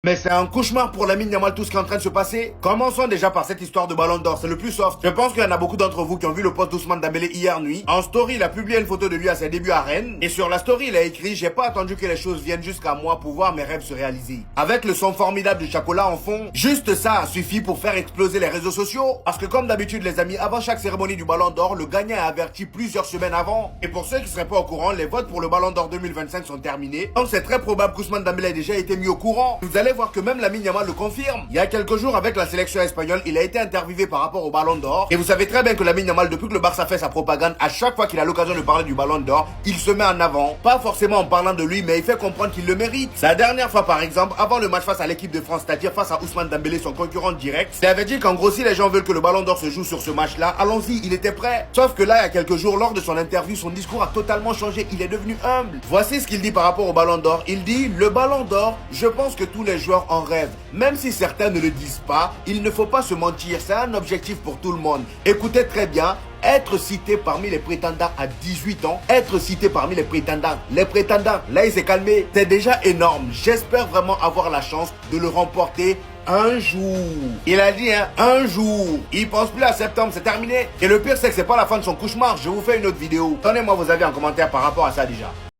Mais c'est un cauchemar pour Lamine Yamal tout ce qui est en train de se passer. Commençons déjà par cette histoire de ballon d'or, c'est le plus soft. Je pense qu'il y en a beaucoup d'entre vous qui ont vu le post d'Ousmane Dembélé hier nuit. En story, il a publié une photo de lui à ses débuts à Rennes. Et sur la story, il a écrit: j'ai pas attendu que les choses viennent jusqu'à moi pour voir mes rêves se réaliser. Avec le son formidable de Chacola en fond, juste ça a suffi pour faire exploser les réseaux sociaux. Parce que comme d'habitude les amis, avant chaque cérémonie du ballon d'or, le gagnant est averti plusieurs semaines avant. Et pour ceux qui seraient pas au courant, les votes pour le ballon d'or 2025 sont terminés. Donc c'est très probable qu'Ousmane Dembélé ait déjà été mis au courant. Vous allez voir que même Lamine Yamal le confirme. Il y a quelques jours avec la sélection espagnole, il a été interviewé par rapport au ballon d'or. Et vous savez très bien que Lamine Yamal, depuis que le Barça fait sa propagande, à chaque fois qu'il a l'occasion de parler du ballon d'or, il se met en avant. Pas forcément en parlant de lui, mais il fait comprendre qu'il le mérite. Sa dernière fois par exemple, avant le match face à l'équipe de France, c'est-à-dire face à Ousmane Dembélé, son concurrent direct, il avait dit qu'en gros si les gens veulent que le ballon d'or se joue sur ce match-là, allons-y, il était prêt. Sauf que là, il y a quelques jours, lors de son interview, son discours a totalement changé, il est devenu humble. Voici ce qu'il dit par rapport au ballon d'or. Il dit: le ballon d'or, je pense que tous les joueurs en rêvent. Même si certains ne le disent pas, il ne faut pas se mentir, c'est un objectif pour tout le monde. Écoutez très bien. Être cité parmi les prétendants à 18 ans, être cité parmi les prétendants, là il s'est calmé, c'est déjà énorme. J'espère vraiment avoir la chance de le remporter un jour. Il a dit un jour. Il pense plus à septembre, c'est terminé. Et le pire c'est que c'est pas la fin de son cauchemar. Je vous fais une autre vidéo. Donnez-moi vos avis en commentaire par rapport à ça déjà.